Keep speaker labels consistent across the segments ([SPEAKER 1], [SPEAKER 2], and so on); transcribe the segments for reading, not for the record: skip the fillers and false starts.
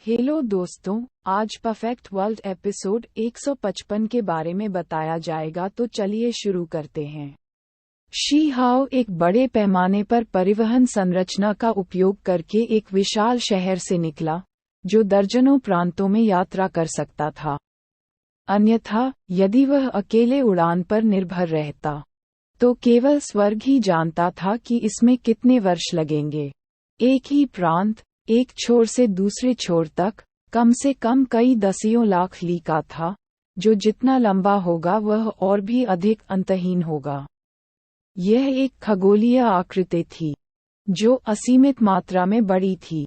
[SPEAKER 1] Hello दोस्तों, आज perfect world episode 155 के बारे में बताया जाएगा, तो चलिए शुरू करते हैं। शी हाओ एक बड़े पैमाने पर परिवहन संरचना का उपयोग करके एक विशाल शहर से निकला, जो दर्जनों प्रांतों में यात्रा कर सकता था। अन्यथा, यदि वह अकेले उड़ान पर निर्भर रहता, तो केवल स्वर्ग ही जानता था कि इसमें कितने वर्ष लगेंगे। एक ही प्रांत, एक छोर से दूसरे छोर तक, कम से कम कई दसियों लाख ली का था, जो जितना लंबा होगा वह और भी अधिक अंतहीन होगा। यह एक खगोलीय आकृति थी, जो असीमित मात्रा में बड़ी थी।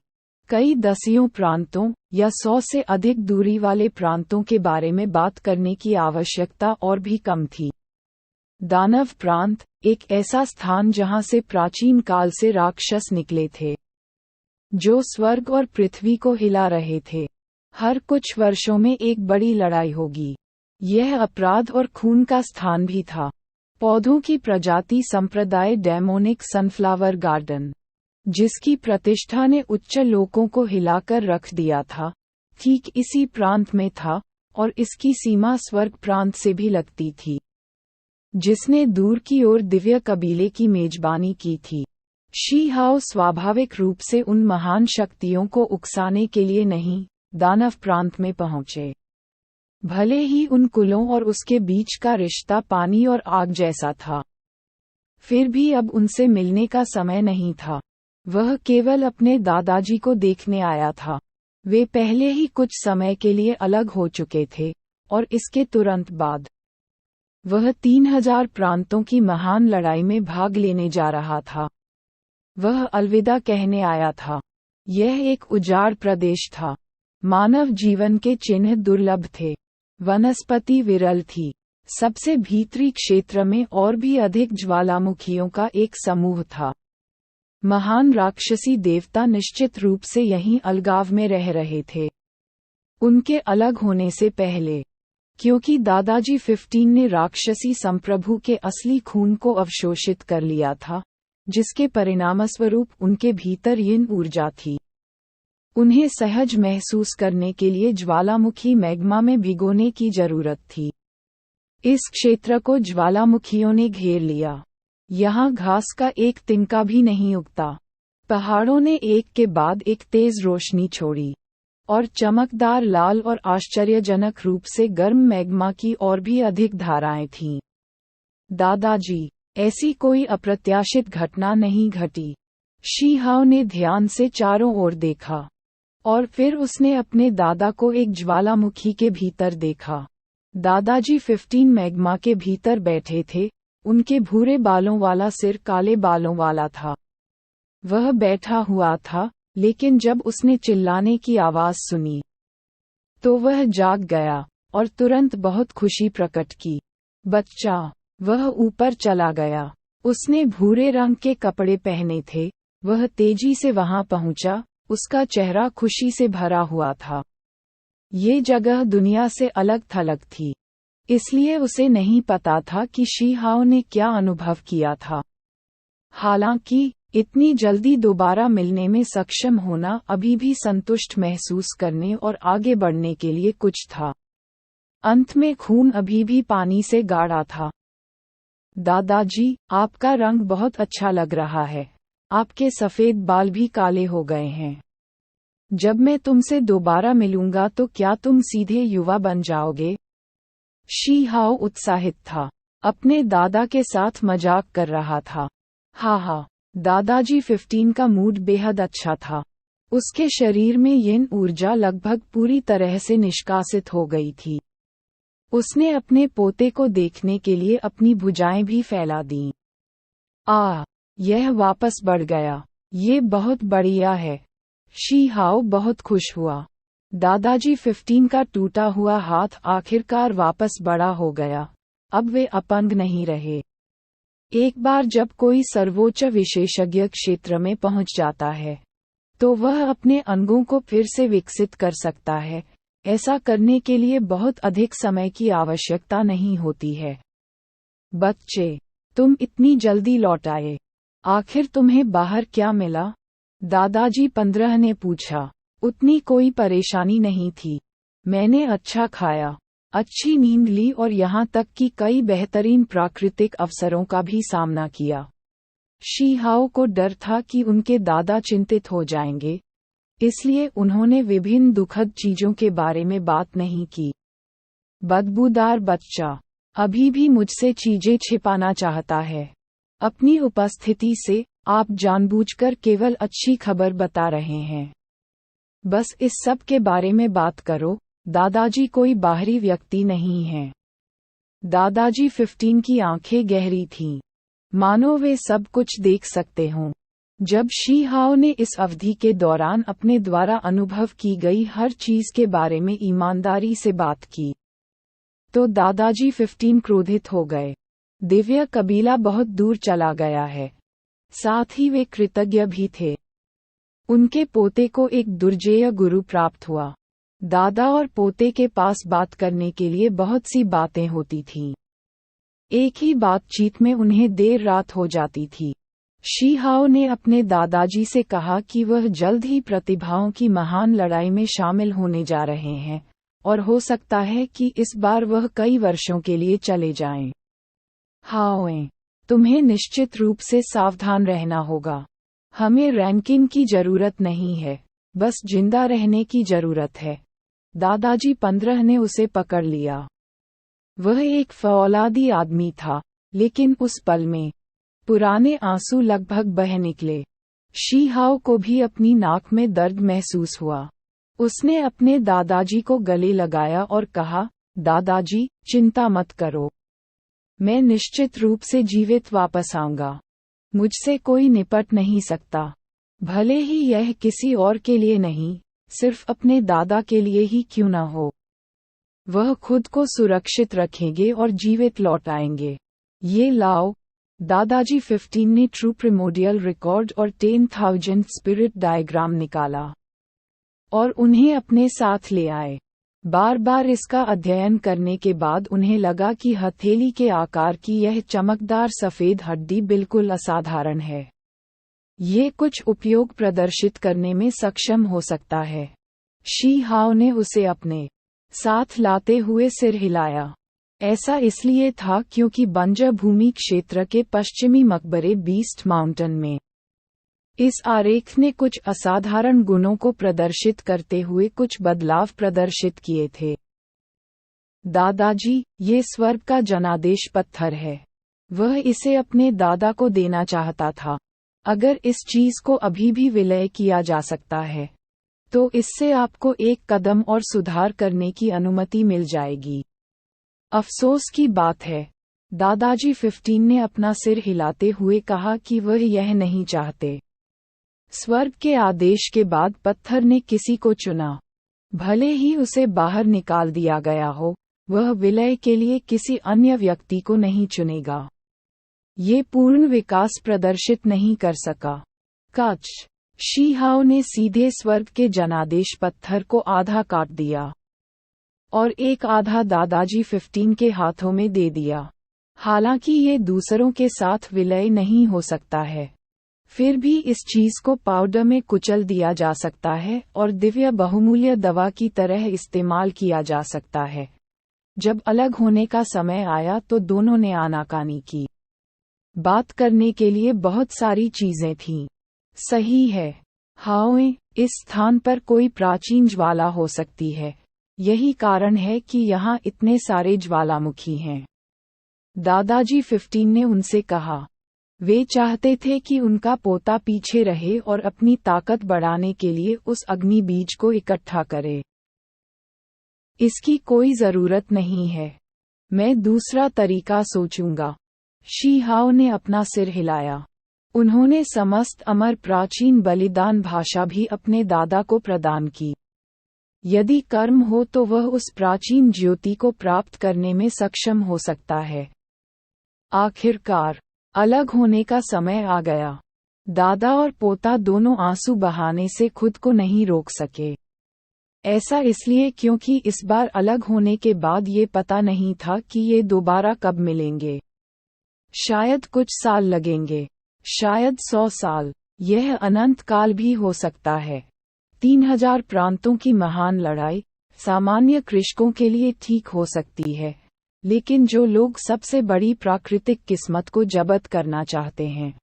[SPEAKER 1] कई दसियों प्रांतों या 100 से अधिक दूरी वाले प्रांतों के बारे में बात करने की आवश्यकता और भी कम थी। दानव प्रांत, एक ऐसा स्थान जहां से प्राचीन काल से राक्षस निकले थे, जो स्वर्ग और पृथ्वी को हिला रहे थे। हर कुछ वर्षों में एक बड़ी लड़ाई होगी। यह अपराध और खून का स्थान भी था। पौधों की प्रजाति संप्रदाय डेमोनिक सनफ्लावर गार्डन, जिसकी प्रतिष्ठा ने उच्च लोकों को हिलाकर रख दिया था, ठीक इसी प्रांत में था, और इसकी सीमा स्वर्ग प्रांत से भी लगती थी, जिसने दूर की ओर दिव्य कबीले की मेजबानी की थी। शी हाओ स्वाभाविक रूप से उन महान शक्तियों को उकसाने के लिए नहीं, दानव प्रांत में पहुंचे। भले ही उन कुलों और उसके बीच का रिश्ता पानी और आग जैसा था, फिर भी अब उनसे मिलने का समय नहीं था। वह केवल अपने दादाजी को देखने आया था। वे पहले ही कुछ समय के लिए अलग हो चुके थे, और इसके तुरंत बाद वह 3000 प्रांतों की महान लड़ाई में भाग लेने जा रहा था। वह अलविदा कहने आया था। यह एक उजाड़ प्रदेश था। मानव जीवन के चिन्ह दुर्लभ थे। वनस्पति विरल थी। सबसे भीतरी क्षेत्र में और भी अधिक ज्वालामुखियों का एक समूह था। महान राक्षसी देवता निश्चित रूप से यहीं अलगाव में रह रहे थे, उनके अलग होने से पहले, क्योंकि दादाजी 15 ने राक्षसी संप्रभु के असली खून को अवशोषित कर लिया था, जिसके परिणामस्वरूप उनके भीतर यिन ऊर्जा थी। उन्हें सहज महसूस करने के लिए ज्वालामुखी मैग्मा में भिगोने की जरूरत थी। इस क्षेत्र को ज्वालामुखियों ने घेर लिया। यहाँ घास का एक तिनका भी नहीं उगता। पहाड़ों ने एक के बाद एक तेज रोशनी छोड़ी, और चमकदार लाल और आश्चर्यजनक रूप से गर्म मैग्मा की और भी अधिक धाराएं थीं। दादाजी, ऐसी कोई अप्रत्याशित घटना नहीं घटी। शी हाओ ने ध्यान से चारों ओर देखा, और फिर उसने अपने दादा को एक ज्वालामुखी के भीतर देखा। दादाजी 15 मैग्मा के भीतर बैठे थे। उनके भूरे बालों वाला सिर काले बालों वाला था। वह बैठा हुआ था, लेकिन जब उसने चिल्लाने की आवाज सुनी, तो वह जाग गया और तुरंत बहुत खुशी प्रकट की। बच्चा, वह ऊपर चला गया। उसने भूरे रंग के कपड़े पहने थे। वह तेजी से वहां पहुंचा। उसका चेहरा खुशी से भरा हुआ था। ये जगह दुनिया से अलग थलग थी, इसलिए उसे नहीं पता था कि शी हाओ ने क्या अनुभव किया था। हालांकि इतनी जल्दी दोबारा मिलने में सक्षम होना अभी भी संतुष्ट महसूस करने और आगे बढ़ने के लिए कुछ था। अंत में खून अभी भी पानी से गाढ़ा था। दादाजी, आपका रंग बहुत अच्छा लग रहा है। आपके सफेद बाल भी काले हो गए हैं। जब मैं तुमसे दोबारा मिलूंगा तो क्या तुम सीधे युवा बन जाओगे? शी हाओ उत्साहित था। अपने दादा के साथ मजाक कर रहा था। हाँ, दादाजी 15 का मूड बेहद अच्छा था। उसके शरीर में यिन ऊर्जा लगभग पूरी तरह से निष्कासित हो गई थी। उसने अपने पोते को देखने के लिए अपनी भुजाएं भी फैला दीं। यह वापस बढ़ गया। ये बहुत बढ़िया है। शी हाओ बहुत खुश हुआ। दादाजी 15 का टूटा हुआ हाथ आखिरकार वापस बड़ा हो गया। अब वे अपंग नहीं रहे। एक बार जब कोई सर्वोच्च विशेषज्ञ क्षेत्र में पहुंच जाता है, तो वह अपने अंगों को फिर से विकसित कर सकता है। ऐसा करने के लिए बहुत अधिक समय की आवश्यकता नहीं होती है। बच्चे, तुम इतनी जल्दी लौट आए। आखिर तुम्हें बाहर क्या मिला? दादाजी 15 ने पूछा। उतनी कोई परेशानी नहीं थी। मैंने अच्छा खाया, अच्छी नींद ली और यहाँ तक कि कई बेहतरीन प्राकृतिक अवसरों का भी सामना किया। शी हाओ को डर था कि उनके दादा चिंतित हो जाएंगे, इसलिए उन्होंने विभिन्न दुखद चीजों के बारे में बात नहीं की। बदबूदार बच्चा अभी भी मुझसे चीजें छिपाना चाहता है। अपनी उपस्थिति से आप जानबूझकर केवल अच्छी खबर बता रहे हैं। बस इस सब के बारे में बात करो। दादाजी कोई बाहरी व्यक्ति नहीं है। दादाजी 15 की आंखें गहरी थीं, मानो वे सब कुछ देख सकते हों। जब शी हाओ ने इस अवधि के दौरान अपने द्वारा अनुभव की गई हर चीज के बारे में ईमानदारी से बात की, तो दादाजी 15 क्रोधित हो गए। दिव्य कबीला बहुत दूर चला गया है, साथ ही वे कृतज्ञ भी थे। उनके पोते को एक दुर्जेय गुरु प्राप्त हुआ। दादा और पोते के पास बात करने के लिए बहुत सी बातें होती थीं। एक ही बातचीत में उन्हें देर रात हो जाती थी। शी हाओ ने अपने दादाजी से कहा कि वह जल्द ही प्रतिभाओं की महान लड़ाई में शामिल होने जा रहे हैं, और हो सकता है कि इस बार वह कई वर्षों के लिए चले जाएं। हाओए, तुम्हें निश्चित रूप से सावधान रहना होगा। हमें रैंकिन की जरूरत नहीं है, बस जिंदा रहने की जरूरत है। दादाजी 15 ने उसे पकड़ लिया। वह एक फौलादी आदमी था, लेकिन उस पल में पुराने आंसू लगभग बह निकले। शी हाओ को भी अपनी नाक में दर्द महसूस हुआ। उसने अपने दादाजी को गले लगाया और कहा, दादाजी, चिंता मत करो। मैं निश्चित रूप से जीवित वापस आऊंगा। मुझसे कोई निपट नहीं सकता, भले ही यह किसी और के लिए नहीं, सिर्फ अपने दादा के लिए ही क्यों न हो। वह खुद को सुरक्षित रखेंगे और जीवित लौट आएंगे। ये लाओ। दादाजी 15 ने ट्रू प्रिमोडियल रिकॉर्ड और 10,000 स्पिरिट डायग्राम निकाला और उन्हें अपने साथ ले आए। बार बार इसका अध्ययन करने के बाद उन्हें लगा कि हथेली के आकार की यह चमकदार सफेद हड्डी बिल्कुल असाधारण है। ये कुछ उपयोग प्रदर्शित करने में सक्षम हो सकता है। शी हाओ ने उसे अपने साथ लाते हुए सिर हिलाया। ऐसा इसलिए था क्योंकि बंजर भूमि क्षेत्र के पश्चिमी मकबरे बीस्ट माउंटेन में इस आरेख ने कुछ असाधारण गुणों को प्रदर्शित करते हुए कुछ बदलाव प्रदर्शित किए थे। दादाजी, ये स्वर्ग का जनादेश पत्थर है। वह इसे अपने दादा को देना चाहता था। अगर इस चीज को अभी भी विलय किया जा सकता है, तो इससे आपको एक कदम और सुधार करने की अनुमति मिल जाएगी। अफसोस की बात है, दादाजी 15 ने अपना सिर हिलाते हुए कहा कि वह यह नहीं चाहते। स्वर्ग के आदेश के बाद पत्थर ने किसी को चुना। भले ही उसे बाहर निकाल दिया गया हो, वह विलय के लिए किसी अन्य व्यक्ति को नहीं चुनेगा। ये पूर्ण विकास प्रदर्शित नहीं कर सका। काच। शी हाओ ने सीधे स्वर्ग के जनादेश पत्थर को आधा काट दिया और एक आधा दादाजी 15 के हाथों में दे दिया। हालांकि ये दूसरों के साथ विलय नहीं हो सकता है, फिर भी इस चीज को पाउडर में कुचल दिया जा सकता है और दिव्य बहुमूल्य दवा की तरह इस्तेमाल किया जा सकता है। जब अलग होने का समय आया तो दोनों ने आनाकानी की। बात करने के लिए बहुत सारी चीजें थीं। सही है, हाओए, इस स्थान पर कोई प्राचीन ज्वाला हो सकती है। यही कारण है कि यहाँ इतने सारे ज्वालामुखी हैं। दादाजी 15 ने उनसे कहा। वे चाहते थे कि उनका पोता पीछे रहे और अपनी ताकत बढ़ाने के लिए उस अग्नि बीज को इकट्ठा करे। इसकी कोई जरूरत नहीं है। मैं दूसरा तरीका सोचूंगा। शी हाओ ने अपना सिर हिलाया। उन्होंने समस्त अमर प्राचीन बलिदान भाषा भी अपने दादा को प्रदान की। यदि कर्म हो तो वह उस प्राचीन ज्योति को प्राप्त करने में सक्षम हो सकता है। आखिरकार अलग होने का समय आ गया। दादा और पोता दोनों आंसू बहाने से खुद को नहीं रोक सके। ऐसा इसलिए क्योंकि इस बार अलग होने के बाद ये पता नहीं था कि ये दोबारा कब मिलेंगे। शायद कुछ साल लगेंगे, शायद 100 साल, यह अनंत काल भी हो सकता है। 3000 प्रांतों की महान लड़ाई सामान्य कृषकों के लिए ठीक हो सकती है, लेकिन जो लोग सबसे बड़ी प्राकृतिक किस्मत को जब्त करना चाहते हैं,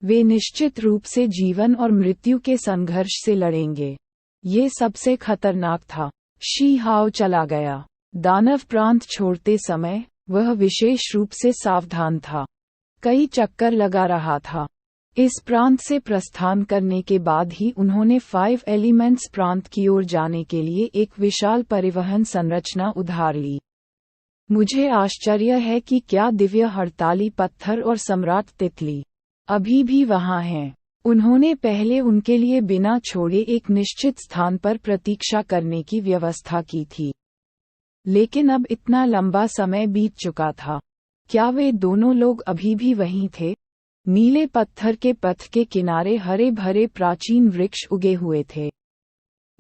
[SPEAKER 1] वे निश्चित रूप से जीवन और मृत्यु के संघर्ष से लड़ेंगे। ये सबसे खतरनाक था। शी हाओ चला गया। दानव प्रांत छोड़ते समय वह विशेष रूप से सावधान था। कई चक्कर लगा रहा था। इस प्रांत से प्रस्थान करने के बाद ही उन्होंने 5 एलिमेंट्स प्रांत की ओर जाने के लिए एक विशाल परिवहन संरचना उधार ली। मुझे आश्चर्य है कि क्या दिव्य हड़ताली पत्थर और सम्राट तितली अभी भी वहां हैं। उन्होंने पहले उनके लिए बिना छोड़े एक निश्चित स्थान पर प्रतीक्षा करने की व्यवस्था की थी, लेकिन अब इतना लंबा समय बीत चुका था। क्या वे दोनों लोग अभी भी वहीं थे? नीले पत्थर के पथ के किनारे हरे भरे प्राचीन वृक्ष उगे हुए थे।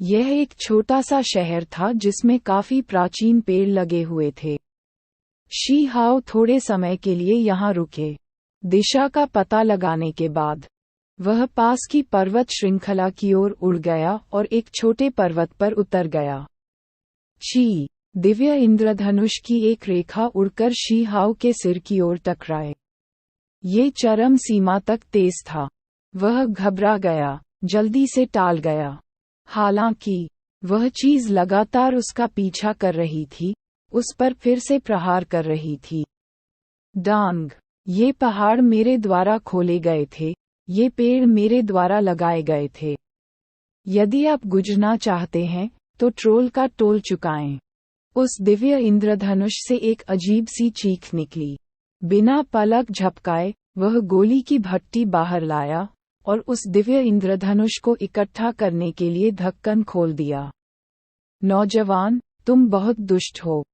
[SPEAKER 1] यह एक छोटा सा शहर था जिसमें काफी प्राचीन पेड़ लगे हुए थे। शी हाओ थोड़े समय के लिए यहाँ रुके। दिशा का पता लगाने के बाद वह पास की पर्वत श्रृंखला की ओर उड़ गया और एक छोटे पर्वत पर उतर गया। शी दिव्य इंद्रधनुष की एक रेखा उड़कर शी हाओ के सिर की ओर टकराए। ये चरम सीमा तक तेज था। वह घबरा गया, जल्दी से टाल गया। हालांकि वह चीज लगातार उसका पीछा कर रही थी, उस पर फिर से प्रहार कर रही थी। डांग, ये पहाड़ मेरे द्वारा खोले गए थे, ये पेड़ मेरे द्वारा लगाए गए थे। यदि आप गुजरना चाहते हैं तो ट्रोल का टोल चुकाएं। उस दिव्य इंद्रधनुष से एक अजीब सी चीख निकली। बिना पलक झपकाए वह गोली की भट्टी बाहर लाया और उस दिव्य इंद्रधनुष को इकट्ठा करने के लिए ढक्कन खोल दिया। नौजवान, तुम बहुत दुष्ट हो।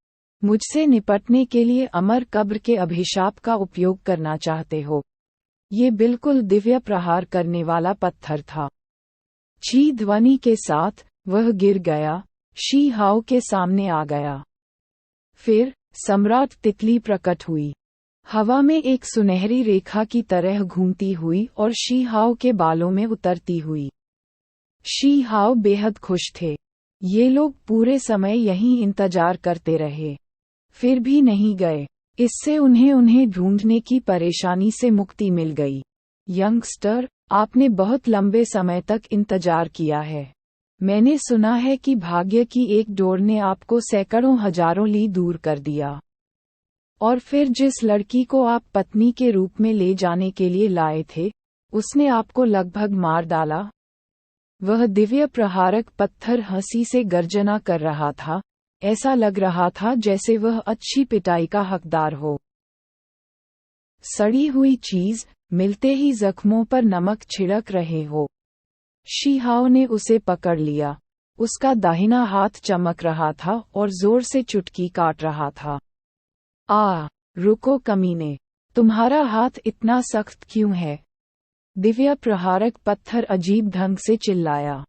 [SPEAKER 1] मुझसे निपटने के लिए अमर कब्र के अभिशाप का उपयोग करना चाहते हो। ये बिल्कुल दिव्य प्रहार करने वाला पत्थर था। छी ध्वनि के साथ वह गिर गया, शी हाओ के सामने आ गया। फिर सम्राट तितली प्रकट हुई, हवा में एक सुनहरी रेखा की तरह घूमती हुई और शी हाओ के बालों में उतरती हुई। शी हाओ बेहद खुश थे। ये लोग पूरे समय यहीं इंतजार करते रहे, फिर भी नहीं गए। इससे उन्हें ढूंढने की परेशानी से मुक्ति मिल गई। यंगस्टर, आपने बहुत लंबे समय तक इंतजार किया है। मैंने सुना है कि भाग्य की एक डोर ने आपको सैकड़ों हजारों ली दूर कर दिया, और फिर जिस लड़की को आप पत्नी के रूप में ले जाने के लिए लाए थे, उसने आपको लगभग मार डाला। वह दिव्य प्रहारक पत्थर हंसी से गर्जना कर रहा था। ऐसा लग रहा था जैसे वह अच्छी पिटाई का हकदार हो। सड़ी हुई चीज, मिलते ही जख्मों पर नमक छिड़क रहे हो। शी हाओ ने उसे पकड़ लिया। उसका दाहिना हाथ चमक रहा था और जोर से चुटकी काट रहा था। रुको कमीने, तुम्हारा हाथ इतना सख्त क्यों है? दिव्य प्रहारक पत्थर अजीब ढंग से चिल्लाया।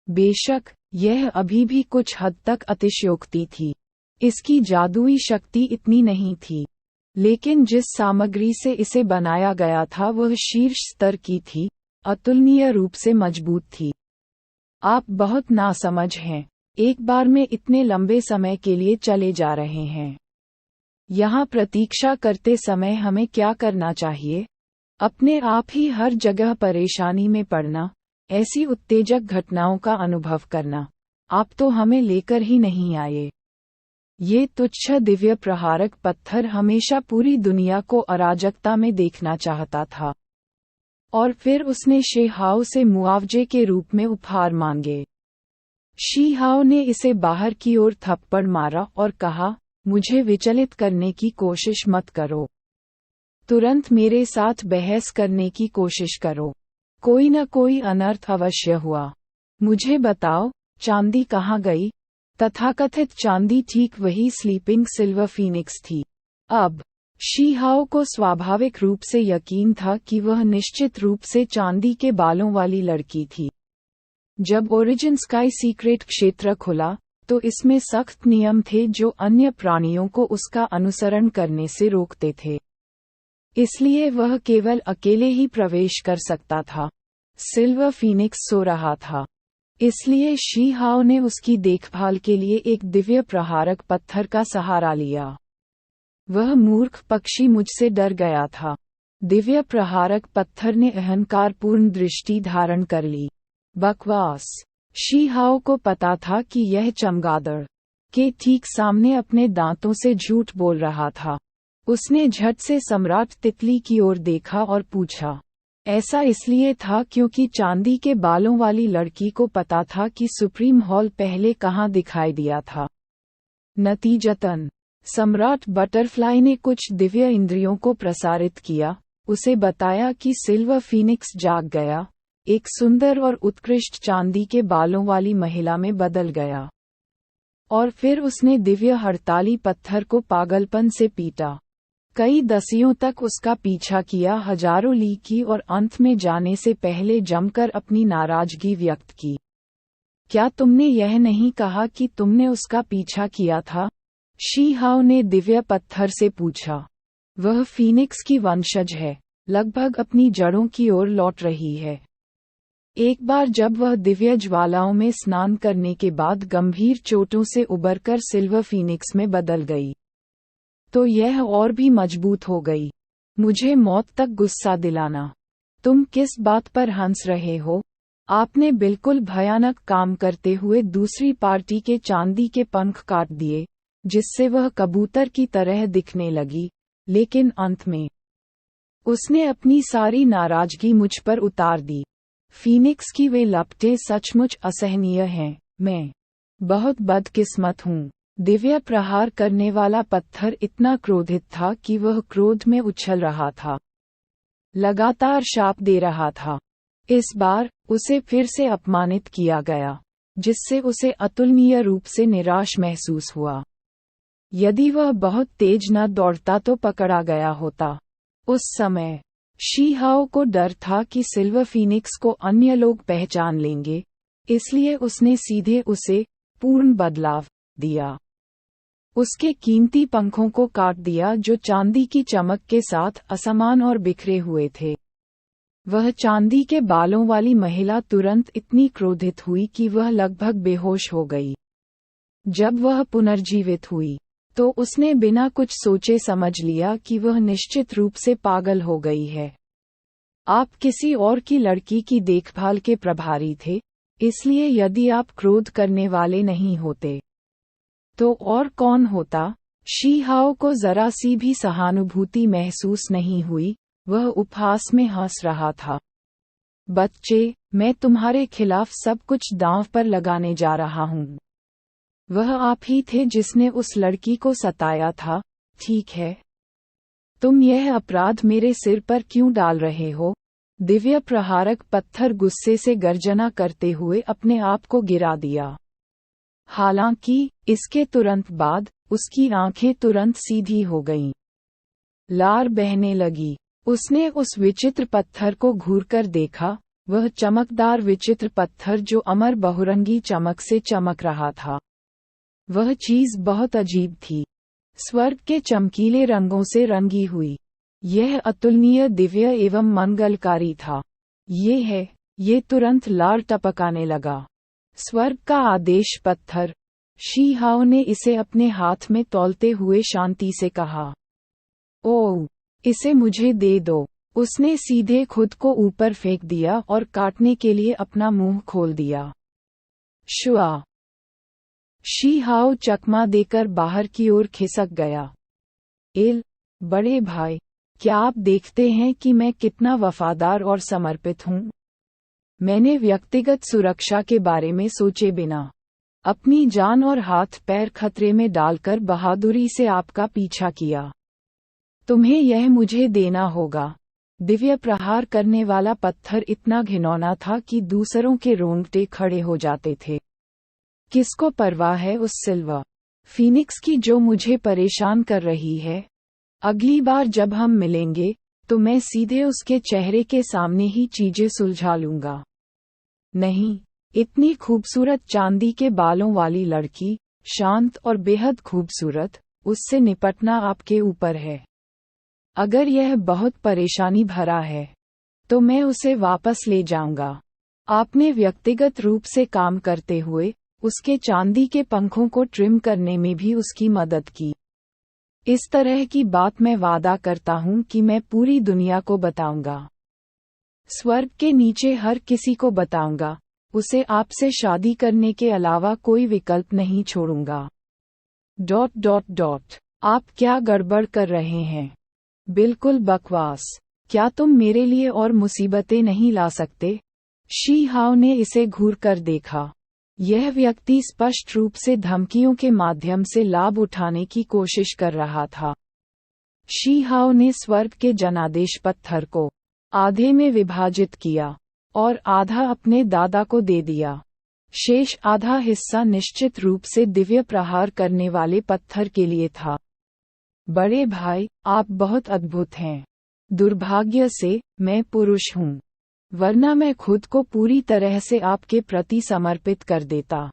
[SPEAKER 1] बेशक यह अभी भी कुछ हद तक अतिशयोक्ति थी। इसकी जादुई शक्ति इतनी नहीं थी, लेकिन जिस सामग्री से इसे बनाया गया था वह शीर्ष स्तर की थी, अतुलनीय रूप से मजबूत थी। आप बहुत नासमझ हैं। एक बार में इतने लंबे समय के लिए चले जा रहे हैं। यहाँ प्रतीक्षा करते समय हमें क्या करना चाहिए? अपने आप ही हर जगह परेशानी में पड़ना, ऐसी उत्तेजक घटनाओं का अनुभव करना। आप तो हमें लेकर ही नहीं आए। ये तुच्छ दिव्य प्रहारक पत्थर हमेशा पूरी दुनिया को अराजकता में देखना चाहता था, और फिर उसने शी हाओ से मुआवजे के रूप में उपहार मांगे। शी हाओ ने इसे बाहर की ओर थप्पड़ मारा और कहा, मुझे विचलित करने की कोशिश मत करो। तुरंत मेरे साथ बहस करने की कोशिश करो। कोई न कोई अनर्थ अवश्य हुआ। मुझे बताओ, चांदी कहाँ गई? तथाकथित चांदी ठीक वही स्लीपिंग सिल्वर फीनिक्स थी। अब शी हाओ को स्वाभाविक रूप से यकीन था कि वह निश्चित रूप से चांदी के बालों वाली लड़की थी। जब ओरिजिन स्काई सीक्रेट क्षेत्र खुला, तो इसमें सख्त नियम थे जो अन्य प्राणियों को उसका अनुसरण करने से रोकते थे। इसलिए वह केवल अकेले ही प्रवेश कर सकता था। सिल्वर फीनिक्स सो रहा था। इसलिए शी हाओ ने उसकी देखभाल के लिए एक दिव्य प्रहारक पत्थर का सहारा लिया। वह मूर्ख पक्षी मुझसे डर गया था। दिव्य प्रहारक पत्थर ने अहंकारपूर्ण दृष्टि धारण कर ली। बकवास। शी हाओ को पता था कि यह चमगादड़ के ठीक सामने अपने दांतों से झूठ बोल रहा था। उसने झट से सम्राट तितली की ओर देखा और पूछा। ऐसा इसलिए था क्योंकि चांदी के बालों वाली लड़की को पता था कि सुप्रीम हॉल पहले कहाँ दिखाई दिया था। नतीजतन सम्राट बटरफ्लाई ने कुछ दिव्य इंद्रियों को प्रसारित किया, उसे बताया कि सिल्वर फीनिक्स जाग गया, एक सुंदर और उत्कृष्ट चांदी के बालों वाली महिला में बदल गया। और फिर उसने दिव्य हड़ताली पत्थर को पागलपन से पीटा। कई दसियों तक उसका पीछा किया, हजारों लीग की, और अंत में जाने से पहले जमकर अपनी नाराजगी व्यक्त की। क्या तुमने यह नहीं कहा कि तुमने उसका पीछा किया था? शी हाओ ने दिव्य पत्थर से पूछा। वह फीनिक्स की वंशज है, लगभग अपनी जड़ों की ओर लौट रही है। एक बार जब वह दिव्य ज्वालाओं में स्नान करने के बाद गंभीर चोटों से उबरकर सिल्वर फीनिक्स में बदल गई, तो यह और भी मजबूत हो गई। मुझे मौत तक गुस्सा दिलाना। तुम किस बात पर हंस रहे हो? आपने बिल्कुल भयानक काम करते हुए दूसरी पार्टी के चांदी के पंख काट दिए, जिससे वह कबूतर की तरह दिखने लगी, लेकिन अंत में उसने अपनी सारी नाराजगी मुझ पर उतार दी। फीनिक्स की वे लपटें सचमुच असहनीय हैं। मैं बहुत बदकिस्मत हूँ। दिव्य प्रहार करने वाला पत्थर इतना क्रोधित था कि वह क्रोध में उछल रहा था, लगातार शाप दे रहा था। इस बार उसे फिर से अपमानित किया गया, जिससे उसे अतुलनीय रूप से निराश महसूस हुआ। यदि वह बहुत तेज न दौड़ता तो पकड़ा गया होता। उस समय शी हाओ को डर था कि सिल्वर फीनिक्स को अन्य लोग पहचान लेंगे, इसलिए उसने सीधे उसे पूर्ण बदलाव दिया। उसके कीमती पंखों को काट दिया, जो चांदी की चमक के साथ असमान और बिखरे हुए थे। वह चांदी के बालों वाली महिला तुरंत इतनी क्रोधित हुई कि वह लगभग बेहोश हो गई। जब वह पुनर्जीवित हुई, तो उसने बिना कुछ सोचे समझ लिया कि वह निश्चित रूप से पागल हो गई है। आप किसी और की लड़की की देखभाल के प्रभारी थे, इसलिए यदि आप क्रोध करने वाले नहीं होते, तो और कौन होता? शी हाओ को जरा सी भी सहानुभूति महसूस नहीं हुई, वह उपहास में हंस रहा था। बच्चे, मैं तुम्हारे खिलाफ सब कुछ दांव पर लगाने जा रहा हूँ। वह आप ही थे जिसने उस लड़की को सताया था, ठीक है? तुम यह अपराध मेरे सिर पर क्यों डाल रहे हो? दिव्य प्रहारक पत्थर गुस्से से गर्जना करते हुए अपने आप को गिरा दिया। हालांकि इसके तुरंत बाद उसकी आंखें तुरंत सीधी हो गईं। लार बहने लगी। उसने उस विचित्र पत्थर को घूरकर देखा, वह चमकदार विचित्र पत्थर जो अमर बहुरंगी चमक से चमक रहा था। वह चीज बहुत अजीब थी, स्वर्ग के चमकीले रंगों से रंगी हुई। यह अतुलनीय, दिव्य एवं मंगलकारी था। ये तुरंत लार टपकाने लगा। स्वर्ग का आदेश पत्थर। शी हाओ ने इसे अपने हाथ में तौलते हुए शांति से कहा। ओह, इसे मुझे दे दो। उसने सीधे खुद को ऊपर फेंक दिया और काटने के लिए अपना मुंह खोल दिया। शुआ। शी हाओ चकमा देकर बाहर की ओर खिसक गया। बड़े भाई, क्या आप देखते हैं कि मैं कितना वफादार और समर्पित हूँ? मैंने व्यक्तिगत सुरक्षा के बारे में सोचे बिना अपनी जान और हाथ पैर खतरे में डालकर बहादुरी से आपका पीछा किया। तुम्हें यह मुझे देना होगा। दिव्य प्रहार करने वाला पत्थर इतना घिनौना था कि दूसरों के रोंगटे खड़े हो जाते थे। किसको परवाह है उस सिल्वर फीनिक्स की जो मुझे परेशान कर रही है? अगली बार जब हम मिलेंगे, तो मैं सीधे उसके चेहरे के सामने ही चीजें सुलझा लूंगा। नहीं, इतनी खूबसूरत चांदी के बालों वाली लड़की, शांत और बेहद खूबसूरत, उससे निपटना आपके ऊपर है। अगर यह बहुत परेशानी भरा है, तो मैं उसे वापस ले जाऊंगा। आपने व्यक्तिगत रूप से काम करते हुए उसके चांदी के पंखों को ट्रिम करने में भी उसकी मदद की। इस तरह की बात मैं वादा करता हूं कि मैं पूरी दुनिया को बताऊंगा। स्वर्ग के नीचे हर किसी को बताऊंगा। उसे आपसे शादी करने के अलावा कोई विकल्प नहीं छोड़ूंगा। ... आप क्या गड़बड़ कर रहे हैं? बिल्कुल बकवास। क्या तुम मेरे लिए और मुसीबतें नहीं ला सकते? शी हाओ ने इसे घूर कर देखा। यह व्यक्ति स्पष्ट रूप से धमकियों के माध्यम से लाभ उठाने की कोशिश कर रहा था। शी हाओ ने स्वर्ग के जनादेश पत्थर को आधे में विभाजित किया और आधा अपने दादा को दे दिया। शेष आधा हिस्सा निश्चित रूप से दिव्य प्रहार करने वाले पत्थर के लिए था। बड़े भाई, आप बहुत अद्भुत हैं। दुर्भाग्य से मैं पुरुष हूँ, वरना मैं खुद को पूरी तरह से आपके प्रति समर्पित कर देता।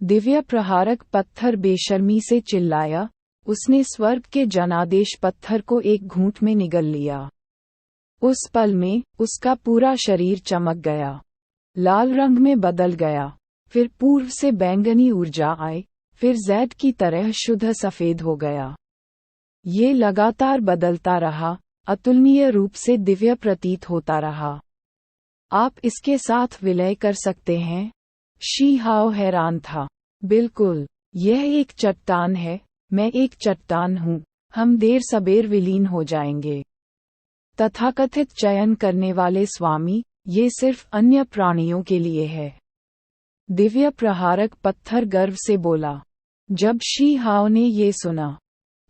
[SPEAKER 1] दिव्य प्रहारक पत्थर बेशर्मी से चिल्लाया। उसने स्वर्ग के जनादेश पत्थर को एक घूंट में निगल लिया। उस पल में उसका पूरा शरीर चमक गया, लाल रंग में बदल गया, फिर पूर्व से बैंगनी ऊर्जा आई, फिर जैद की तरह शुद्ध सफेद हो गया। ये लगातार बदलता रहा, अतुलनीय रूप से दिव्य प्रतीत होता रहा। आप इसके साथ विलय कर सकते हैं? शी हाओ हैरान था। बिल्कुल, यह एक चट्टान है, मैं एक चट्टान हूँ, हम देर सबेर विलीन हो जाएंगे। तथाकथित चयन करने वाले स्वामी, ये सिर्फ अन्य प्राणियों के लिए है। दिव्य प्रहारक पत्थर गर्व से बोला। जब शी हाओ ने ये सुना,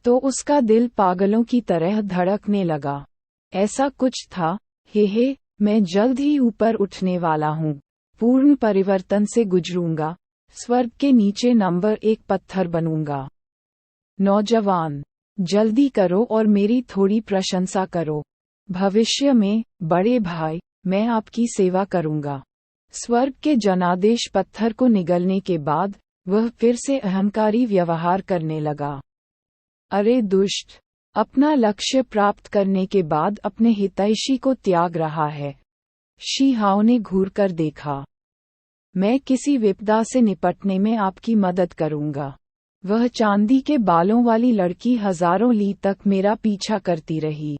[SPEAKER 1] तो उसका दिल पागलों की तरह धड़कने लगा। ऐसा कुछ था, हे, मैं जल्द ही ऊपर उठने वाला हूँ, पूर्ण परिवर्तन से गुजरूंगा, स्वर्ग के नीचे नंबर 1 पत्थर बनूंगा। नौजवान, जल्दी करो और मेरी थोड़ी प्रशंसा करो। भविष्य में, बड़े भाई, मैं आपकी सेवा करूंगा। स्वर्ग के जनादेश पत्थर को निगलने के बाद वह फिर से अहंकारी व्यवहार करने लगा। अरे दुष्ट, अपना लक्ष्य प्राप्त करने के बाद अपने हितैषी को त्याग रहा है। शी हाओ ने घूर कर देखा। मैं किसी विपदा से निपटने में आपकी मदद करूंगा। वह चांदी के बालों वाली लड़की हजारों ली तक मेरा पीछा करती रही,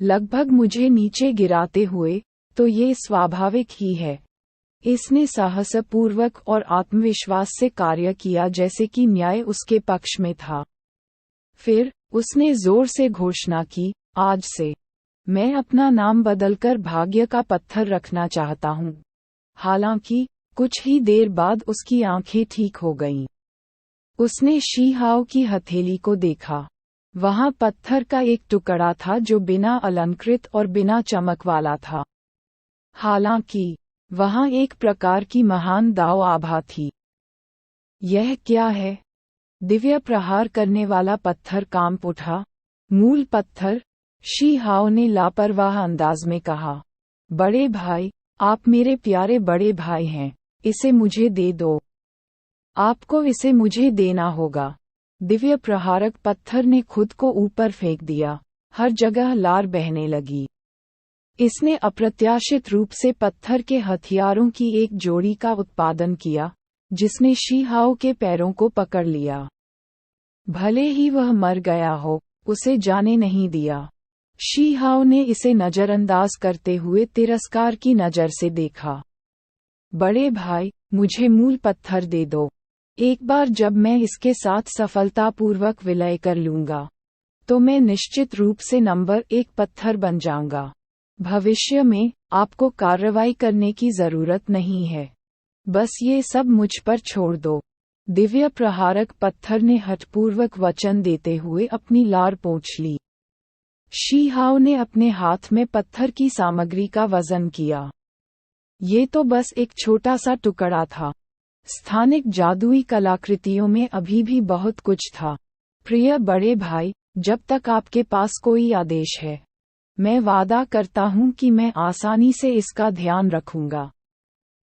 [SPEAKER 1] लगभग मुझे नीचे गिराते हुए, तो ये स्वाभाविक ही है। इसने साहसपूर्वक और आत्मविश्वास से कार्य किया जैसे कि न्याय उसके पक्ष में था। फिर उसने जोर से घोषणा की, आज से मैं अपना नाम बदलकर भाग्य का पत्थर रखना चाहता हूँ। हालांकि कुछ ही देर बाद उसकी आंखें ठीक हो गईं। उसने शी हाओ की हथेली को देखा। वहां पत्थर का एक टुकड़ा था जो बिना अलंकृत और बिना चमक वाला था। हालांकि वहां एक प्रकार की महान दाव आभा थी। यह क्या है? दिव्य प्रहार करने वाला पत्थर कांप उठा। मूल पत्थर, शी हाओ ने लापरवाह अंदाज में कहा। बड़े भाई, आप मेरे प्यारे बड़े भाई हैं, इसे मुझे दे दो। आपको इसे मुझे देना होगा। दिव्य प्रहारक पत्थर ने खुद को ऊपर फेंक दिया। हर जगह लार बहने लगी। इसने अप्रत्याशित रूप से पत्थर के हथियारों की एक जोड़ी का उत्पादन किया, जिसने शी हाओ के पैरों को पकड़ लिया। भले ही वह मर गया हो, उसे जाने नहीं दिया। शी हाओ ने इसे नजरअंदाज करते हुए तिरस्कार की नज़र से देखा। बड़े भाई, मुझे मूल पत्थर दे दो। एक बार जब मैं इसके साथ सफलतापूर्वक विलय कर लूंगा, तो मैं निश्चित रूप से नंबर 1 पत्थर बन जाऊंगा। भविष्य में आपको कार्रवाई करने की जरूरत नहीं है। बस ये सब मुझ पर छोड़ दो। दिव्य प्रहारक पत्थर ने हठपूर्वक वचन देते हुए अपनी लार पोंछ ली। शी हाओ ने अपने हाथ में पत्थर की सामग्री का वजन किया। ये तो बस एक छोटा सा टुकड़ा था। स्थानिक जादुई कलाकृतियों में अभी भी बहुत कुछ था। प्रिय बड़े भाई, जब तक आपके पास कोई आदेश है, मैं वादा करता हूँ कि मैं आसानी से इसका ध्यान रखूंगा।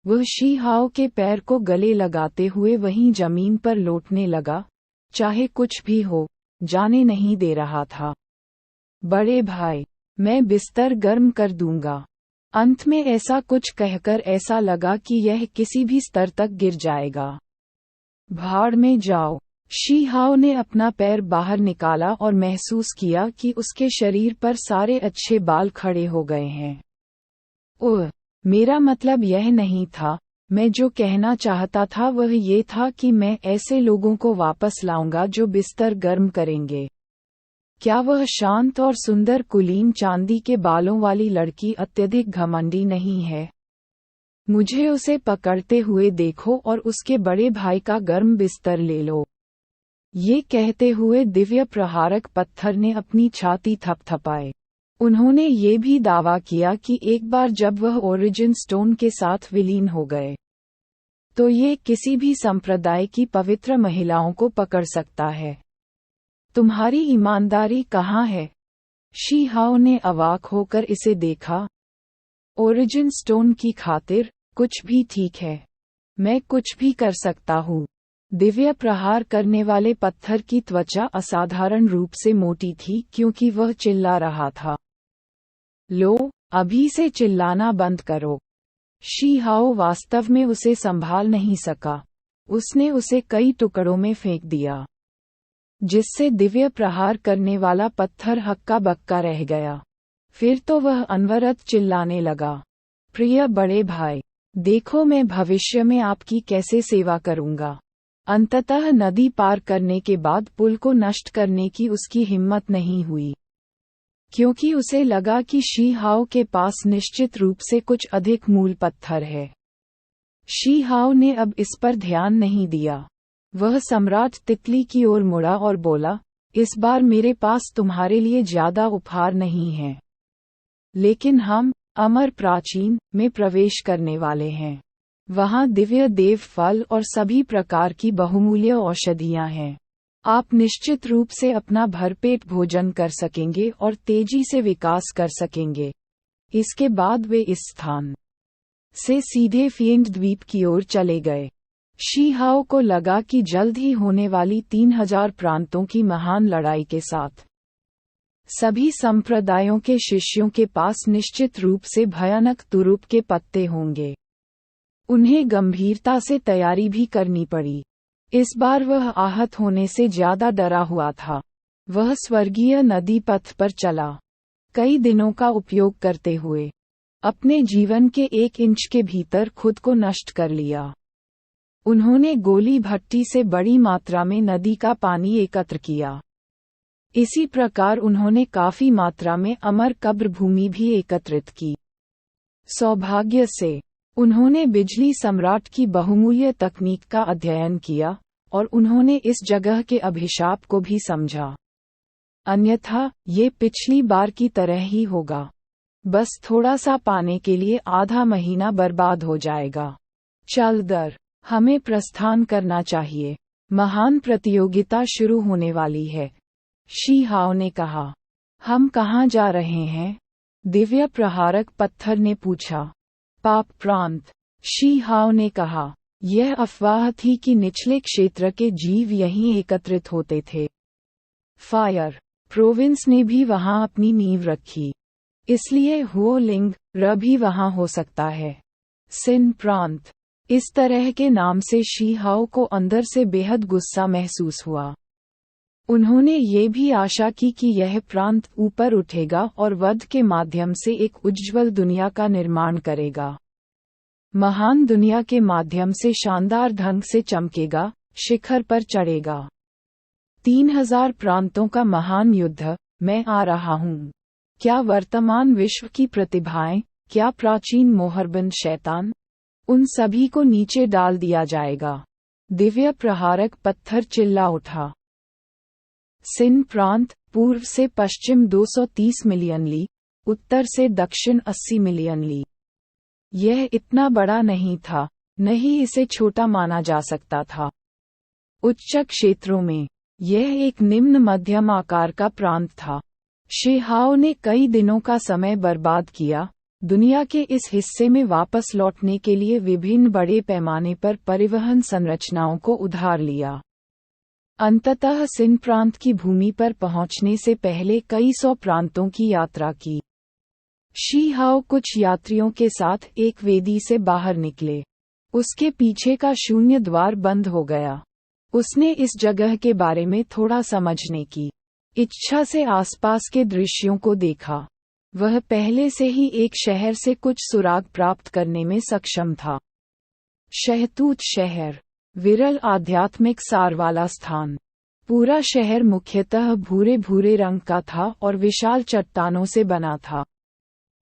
[SPEAKER 1] वह शी हाओ के पैर को गले लगाते हुए वहीं जमीन पर लौटने लगा, चाहे कुछ भी हो, जाने नहीं दे रहा था। बड़े भाई, मैं बिस्तर गर्म कर दूंगा। अंत में ऐसा कुछ कहकर ऐसा लगा कि यह किसी भी स्तर तक गिर जाएगा। भाड़ में जाओ। शी हाओ ने अपना पैर बाहर निकाला और महसूस किया कि उसके शरीर पर सारे अच्छे बाल खड़े हो गए हैं। ओह, मेरा मतलब यह नहीं था। मैं जो कहना चाहता था वह ये था कि मैं ऐसे लोगों को वापस लाऊंगा जो बिस्तर गर्म करेंगे। क्या वह शांत और सुंदर कुलीन चांदी के बालों वाली लड़की अत्यधिक घमंडी नहीं है? मुझे उसे पकड़ते हुए देखो और उसके बड़े भाई का गर्म बिस्तर ले लो। ये कहते हुए दिव्य प्रहारक पत्थर ने अपनी छाती थपथपाए। उन्होंने ये भी दावा किया कि एक बार जब वह ओरिजिन स्टोन के साथ विलीन हो गए, तो ये किसी भी संप्रदाय की पवित्र महिलाओं को पकड़ सकता है। तुम्हारी ईमानदारी कहाँ है? शी हाओ ने अवाक होकर इसे देखा। ओरिजिन स्टोन की खातिर कुछ भी ठीक है। मैं कुछ भी कर सकता हूँ। दिव्य प्रहार करने वाले पत्थर की त्वचा असाधारण रूप से मोटी थी क्योंकि वह चिल्ला रहा था। लो, अभी से चिल्लाना बंद करो। शी हाओ वास्तव में उसे संभाल नहीं सका। उसने उसे कई टुकड़ों में फेंक दिया, जिससे दिव्य प्रहार करने वाला पत्थर हक्का बक्का रह गया। फिर तो वह अनवरत चिल्लाने लगा, प्रिय बड़े भाई, देखो मैं भविष्य में आपकी कैसे सेवा करूंगा। अंततः नदी पार करने के बाद पुल को नष्ट करने की उसकी हिम्मत नहीं हुई, क्योंकि उसे लगा कि शी हाओ के पास निश्चित रूप से कुछ अधिक मूल पत्थर है। शी हाओ ने अब इस पर ध्यान नहीं दिया। वह सम्राट तितली की ओर मुड़ा और बोला, इस बार मेरे पास तुम्हारे लिए ज्यादा उपहार नहीं है, लेकिन हम अमर प्राचीन में प्रवेश करने वाले हैं। वहाँ दिव्य देव फल और सभी प्रकार की बहुमूल्य औषधियाँ हैं। आप निश्चित रूप से अपना भरपेट भोजन कर सकेंगे और तेजी से विकास कर सकेंगे। इसके बाद वे इस स्थान से सीधे फिएंग द्वीप की ओर चले गए। शी हाओ को लगा कि जल्द ही होने वाली 3000 प्रांतों की महान लड़ाई के साथ सभी संप्रदायों के शिष्यों के पास निश्चित रूप से भयानक तुरुप के पत्ते होंगे। उन्हें गंभीरता से तैयारी भी करनी पड़ी। इस बार वह आहत होने से ज्यादा डरा हुआ था। वह स्वर्गीय नदी पथ पर चला, कई दिनों का उपयोग करते हुए अपने जीवन के 1 इंच के भीतर खुद को नष्ट कर लिया। उन्होंने गोली भट्टी से बड़ी मात्रा में नदी का पानी एकत्र किया। इसी प्रकार उन्होंने काफी मात्रा में अमर कब्र भूमि भी एकत्रित की। सौभाग्य से उन्होंने बिजली सम्राट की बहुमूल्य तकनीक का अध्ययन किया और उन्होंने इस जगह के अभिशाप को भी समझा। अन्यथा ये पिछली बार की तरह ही होगा। बस थोड़ा सा पाने के लिए आधा महीना बर्बाद हो जाएगा। चल दर, हमें प्रस्थान करना चाहिए। महान प्रतियोगिता शुरू होने वाली है। शी हाओ ने कहा। हम कहाँ जा रहे हैं? दिव्य प्रहारक पत्थर ने पूछा। पाप प्रांत, शी हाओ ने कहा। यह अफवाह थी कि निचले क्षेत्र के जीव यहीं एकत्रित होते थे। फायर प्रोविंस ने भी वहां अपनी नींव रखी, इसलिए हुओ लिंग र भी वहां हो सकता है। सिन प्रांत, इस तरह के नाम से शी हाओ को अंदर से बेहद गुस्सा महसूस हुआ। उन्होंने ये भी आशा की कि यह प्रांत ऊपर उठेगा और वध के माध्यम से एक उज्ज्वल दुनिया का निर्माण करेगा। महान दुनिया के माध्यम से शानदार ढंग से चमकेगा, शिखर पर चढ़ेगा। 3000 प्रांतों का महान युद्ध, मैं आ रहा हूँ। क्या वर्तमान विश्व की प्रतिभाएं, क्या प्राचीन मोहरबंद शैतान, उन सभी को नीचे डाल दिया जाएगा। दिव्य प्रहारक पत्थर चिल्ला उठा। सिन प्रांत पूर्व से पश्चिम 230 मिलियन ली, उत्तर से दक्षिण 80 मिलियन ली। यह इतना बड़ा नहीं था, नहीं इसे छोटा माना जा सकता था। उच्च क्षेत्रों में यह एक निम्न मध्यम आकार का प्रांत था। शी हाओ ने कई दिनों का समय बर्बाद किया, दुनिया के इस हिस्से में वापस लौटने के लिए विभिन्न बड़े पैमाने पर परिवहन संरचनाओं को उधार लिया। अंततः सिन प्रांत की भूमि पर पहुंचने से पहले कई 100 प्रांतों की यात्रा की। शी हाओ कुछ यात्रियों के साथ एक वेदी से बाहर निकले। उसके पीछे का शून्य द्वार बंद हो गया। उसने इस जगह के बारे में थोड़ा समझने की इच्छा से आसपास के दृश्यों को देखा। वह पहले से ही एक शहर से कुछ सुराग प्राप्त करने में सक्षम था। शहतूत शहर, विरल आध्यात्मिक सार वाला स्थान। पूरा शहर मुख्यतः भूरे भूरे रंग का था और विशाल चट्टानों से बना था।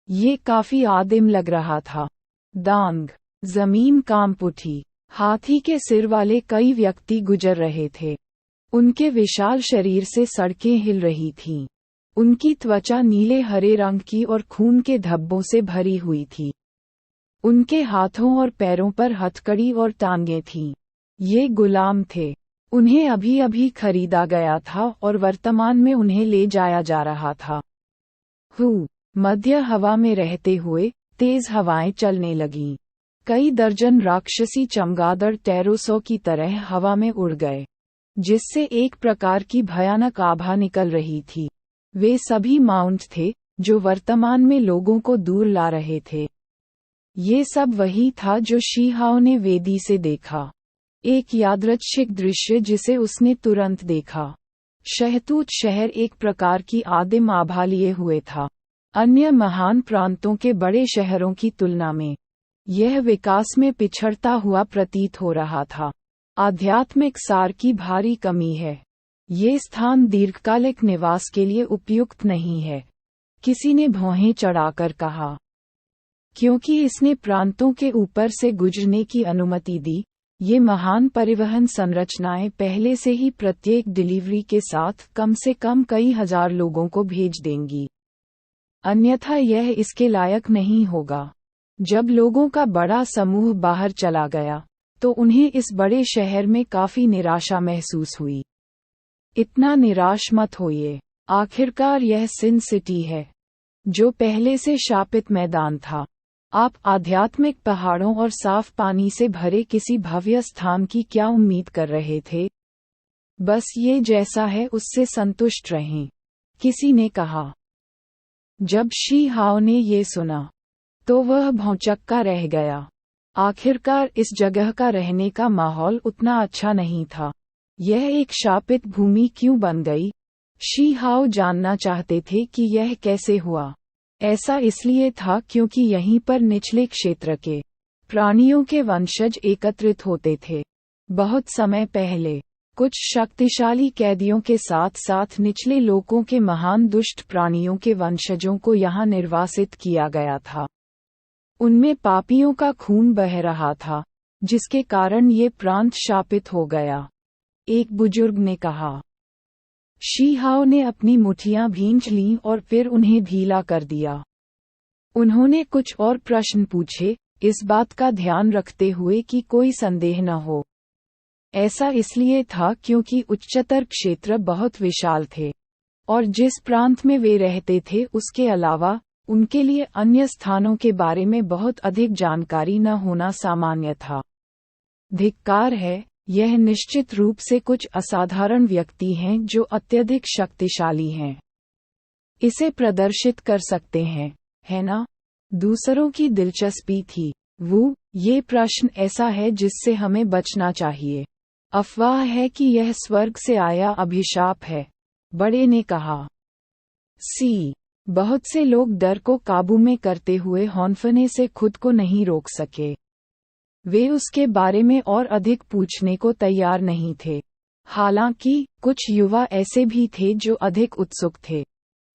[SPEAKER 1] ये काफी आदिम लग रहा था। दांग, जमीन कांप उठी। हाथी के सिर वाले कई व्यक्ति गुजर रहे थे। उनके विशाल शरीर से सड़कें हिल रही थीं। उनकी त्वचा नीले हरे रंग की और खून के धब्बों से भरी हुई थी। उनके हाथों और पैरों पर हथकड़ी और टांगें थीं। ये गुलाम थे। उन्हें अभी अभी खरीदा गया था और वर्तमान में उन्हें ले जाया जा रहा था। मध्य हवा में रहते हुए तेज हवाएं चलने लगीं। कई दर्जन राक्षसी चमगादड़ टेरोसो की तरह हवा में उड़ गए, जिससे एक प्रकार की भयानक आभा निकल रही थी। वे सभी माउंट थे जो वर्तमान में लोगों को दूर ला रहे थे। ये सब वही था जो शी हाओ ने वेदी से देखा। एक यादृच्छिक दृश्य जिसे उसने तुरंत देखा। शहतूत शहर एक प्रकार की आदिम आभा लिए हुए था। अन्य महान प्रांतों के बड़े शहरों की तुलना में यह विकास में पिछड़ता हुआ प्रतीत हो रहा था। आध्यात्मिक सार की भारी कमी है। ये स्थान दीर्घकालिक निवास के लिए उपयुक्त नहीं है, किसी ने भौहें चढ़ाकर कहा, क्योंकि इसने प्रांतों के ऊपर से गुजरने की अनुमति दी। ये महान परिवहन संरचनाएं पहले से ही प्रत्येक डिलीवरी के साथ कम से कम कई हजार लोगों को भेज देंगी, अन्यथा यह इसके लायक नहीं होगा। जब लोगों का बड़ा समूह बाहर चला गया तो उन्हें इस बड़े शहर में काफी निराशा महसूस हुई। इतना निराश मत होइए। आखिरकार यह सिन सिटी है, जो पहले से शापित मैदान था। आप आध्यात्मिक पहाड़ों और साफ पानी से भरे किसी भव्य स्थान की क्या उम्मीद कर रहे थे? बस ये जैसा है उससे संतुष्ट रहें, किसी ने कहा। जब शी हाओ ने ये सुना तो वह भौंचक्का रह गया। आखिरकार इस जगह का रहने का माहौल उतना अच्छा नहीं था। यह एक शापित भूमि क्यों बन गई? शी हाओ जानना चाहते थे कि यह कैसे हुआ। ऐसा इसलिए था क्योंकि यहीं पर निचले क्षेत्र के प्राणियों के वंशज एकत्रित होते थे। बहुत समय पहले कुछ शक्तिशाली कैदियों के साथ साथ निचले लोगों के महान दुष्ट प्राणियों के वंशजों को यहाँ निर्वासित किया गया था। उनमें पापियों का खून बह रहा था, जिसके कारण ये प्रांत शापित हो गया, एक बुजुर्ग ने कहा। शी हाओ ने अपनी मुट्ठियां भींच लीं और फिर उन्हें ढीला कर दिया। उन्होंने कुछ और प्रश्न पूछे, इस बात का ध्यान रखते हुए कि कोई संदेह न हो। ऐसा इसलिए था क्योंकि उच्चतर क्षेत्र बहुत विशाल थे, और जिस प्रांत में वे रहते थे उसके अलावा उनके लिए अन्य स्थानों के बारे में बहुत अधिक जानकारी न होना सामान्य था। धिक्कार है, यह निश्चित रूप से कुछ असाधारण व्यक्ति हैं जो अत्यधिक शक्तिशाली हैं। इसे प्रदर्शित कर सकते हैं, है ना? दूसरों की दिलचस्पी थी। ये प्रश्न ऐसा है जिससे हमें बचना चाहिए। अफवाह है कि यह स्वर्ग से आया अभिशाप है, बड़े ने कहा। बहुत से लोग डर को काबू में करते हुए हौंफने से खुद को नहीं रोक सके। वे उसके बारे में और अधिक पूछने को तैयार नहीं थे। हालांकि कुछ युवा ऐसे भी थे जो अधिक उत्सुक थे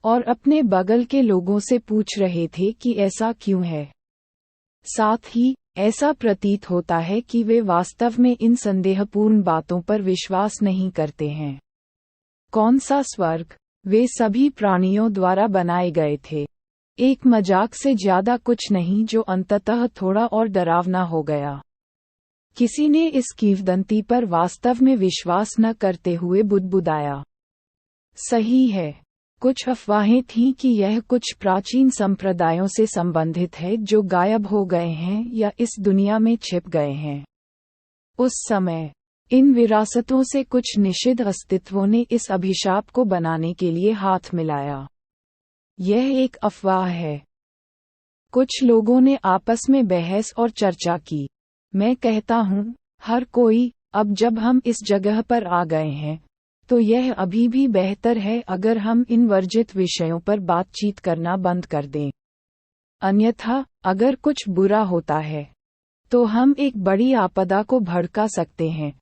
[SPEAKER 1] और अपने बगल के लोगों से पूछ रहे थे कि ऐसा क्यों है। साथ ही ऐसा प्रतीत होता है कि वे वास्तव में इन संदेहपूर्ण बातों पर विश्वास नहीं करते हैं। कौन सा स्वर्ग? वे सभी प्राणियों द्वारा बनाए गए थे। एक मजाक से ज्यादा कुछ नहीं जो अंततः थोड़ा और डरावना हो गया। किसी ने इस किंवदंती पर वास्तव में विश्वास न करते हुए बुदबुदाया। सही है, कुछ अफवाहें थीं कि यह कुछ प्राचीन संप्रदायों से संबंधित है जो गायब हो गए हैं या इस दुनिया में छिप गए हैं। उस समय इन विरासतों से कुछ निषिद्ध अस्तित्वों ने इस अभिशाप को बनाने के लिए हाथ मिलाया। यह एक अफवाह है, कुछ लोगों ने आपस में बहस और चर्चा की। मैं कहता हूँ, हर कोई, अब जब हम इस जगह पर आ गए हैं, तो यह अभी भी बेहतर है अगर हम इन वर्जित विषयों पर बातचीत करना बंद कर दें। अन्यथा, अगर कुछ बुरा होता है, तो हम एक बड़ी आपदा को भड़का सकते हैं।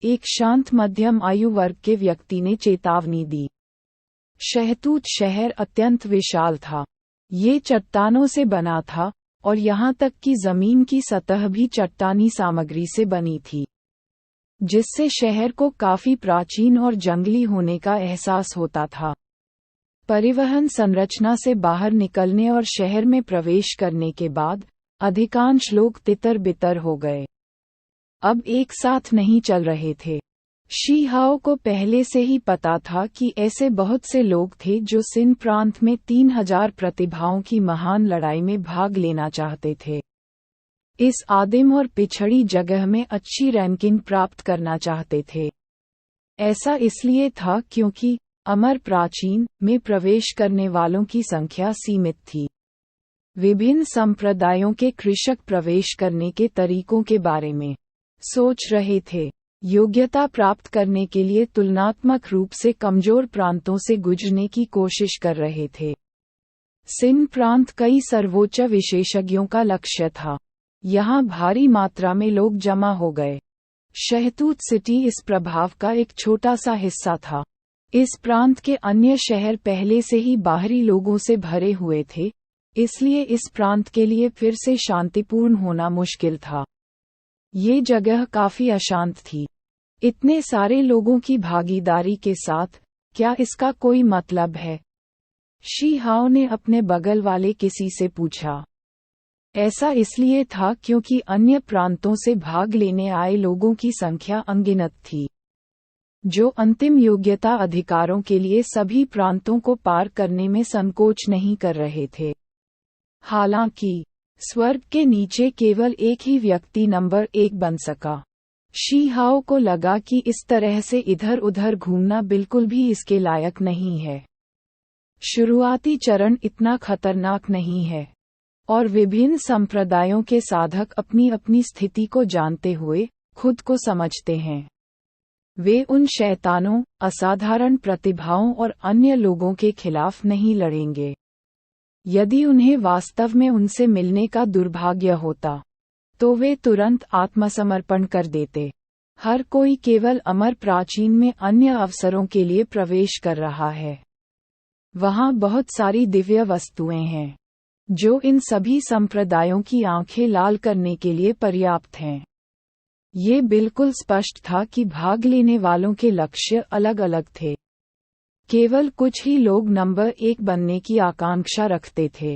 [SPEAKER 1] एक शांत मध्यम आयु वर्ग के व्यक्ति ने चेतावनी दी। शहतूत शहर अत्यंत विशाल था। ये चट्टानों से बना था, और यहाँ तक कि जमीन की सतह भी चट्टानी सामग्री से बनी थी, जिससे शहर को काफी प्राचीन और जंगली होने का एहसास होता था। परिवहन संरचना से बाहर निकलने और शहर में प्रवेश करने के बाद अधिकांश लोग तितर बितर हो गए। अब एक साथ नहीं चल रहे थे। शी हाओ को पहले से ही पता था कि ऐसे बहुत से लोग थे जो सिन प्रांत में 3000 प्रतिभाओं की महान लड़ाई में भाग लेना चाहते थे। इस आदिम और पिछड़ी जगह में अच्छी रैंकिंग प्राप्त करना चाहते थे। ऐसा इसलिए था क्योंकि अमर प्राचीन में प्रवेश करने वालों की संख्या सीमित थी। विभिन्न संप्रदायों के कृषक प्रवेश करने के तरीकों के बारे में सोच रहे थे। योग्यता प्राप्त करने के लिए तुलनात्मक रूप से कमजोर प्रांतों से गुजरने की कोशिश कर रहे थे। सिन प्रांत कई सर्वोच्च विशेषज्ञों का लक्ष्य था। यहाँ भारी मात्रा में लोग जमा हो गए। शहतूत सिटी इस प्रभाव का एक छोटा सा हिस्सा था। इस प्रांत के अन्य शहर पहले से ही बाहरी लोगों से भरे हुए थे, इसलिए इस प्रांत के लिए फिर से शांतिपूर्ण होना मुश्किल था। ये जगह काफी अशांत थी। इतने सारे लोगों की भागीदारी के साथ, क्या इसका कोई मतलब है? शी हाओ ने अपने बगल वाले किसी से पूछा। ऐसा इसलिए था क्योंकि अन्य प्रांतों से भाग लेने आए लोगों की संख्या अनगिनत थी, जो अंतिम योग्यता अधिकारों के लिए सभी प्रांतों को पार करने में संकोच नहीं कर रहे थे। हालांकि स्वर्ग के नीचे केवल एक ही व्यक्ति नंबर 1 बन सका। शी हाओ को लगा कि इस तरह से इधर उधर घूमना बिल्कुल भी इसके लायक नहीं है। शुरुआती चरण इतना खतरनाक नहीं है, और विभिन्न संप्रदायों के साधक अपनी अपनी स्थिति को जानते हुए खुद को समझते हैं। वे उन शैतानों, असाधारण प्रतिभाओं और अन्य लोगों के खिलाफ नहीं लड़ेंगे। यदि उन्हें वास्तव में उनसे मिलने का दुर्भाग्य होता, तो वे तुरंत आत्मसमर्पण कर देते। हर कोई केवल अमर प्राचीन में अन्य अवसरों के लिए प्रवेश कर रहा है। वहाँ बहुत सारी दिव्य वस्तुएं हैं, जो इन सभी संप्रदायों की आंखें लाल करने के लिए पर्याप्त हैं। ये बिल्कुल स्पष्ट था कि भाग लेने वालों के लक्ष्य अलग अलग थे। केवल कुछ ही लोग नंबर 1 बनने की आकांक्षा रखते थे,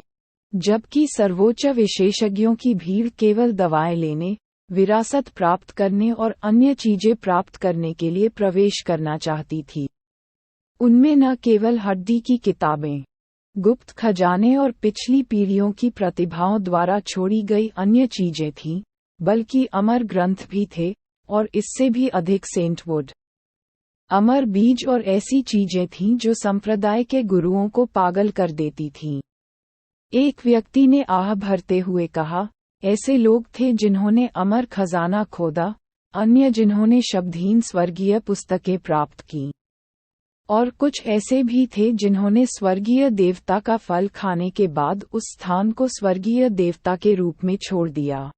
[SPEAKER 1] जबकि सर्वोच्च विशेषज्ञों की भीड़ केवल दवाएं लेने, विरासत प्राप्त करने और अन्य चीजें प्राप्त करने के लिए प्रवेश करना चाहती थी। उनमें न केवल हड्डी की किताबें, गुप्त खजाने और पिछली पीढ़ियों की प्रतिभाओं द्वारा छोड़ी गई अन्य चीजें थीं, बल्कि अमर ग्रंथ भी थे, और इससे भी अधिक सेंटवुड, अमर बीज और ऐसी चीजें थीं जो संप्रदाय के गुरुओं को पागल कर देती थीं। एक व्यक्ति ने आह भरते हुए कहा, ऐसे लोग थे जिन्होंने अमर खजाना खोदा, अन्य जिन्होंने शब्दहीन स्वर्गीय पुस्तकें प्राप्त कीं, और कुछ ऐसे भी थे जिन्होंने स्वर्गीय देवता का फल खाने के बाद उस स्थान को स्वर्गीय देवता के रूप में छोड़ दिया।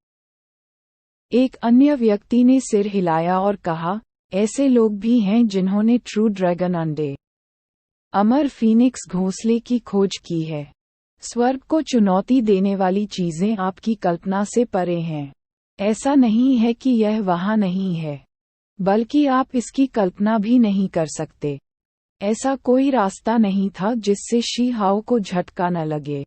[SPEAKER 1] एक अन्य व्यक्ति ने सिर हिलाया और कहा, ऐसे लोग भी हैं जिन्होंने ट्रू ड्रैगन अंडे, अमर फीनिक्स घोंसले की खोज की है। स्वर्ग को चुनौती देने वाली चीजें आपकी कल्पना से परे हैं। ऐसा नहीं है कि यह वहां नहीं है, बल्कि आप इसकी कल्पना भी नहीं कर सकते। ऐसा कोई रास्ता नहीं था जिससे शी हाओ को झटका न लगे।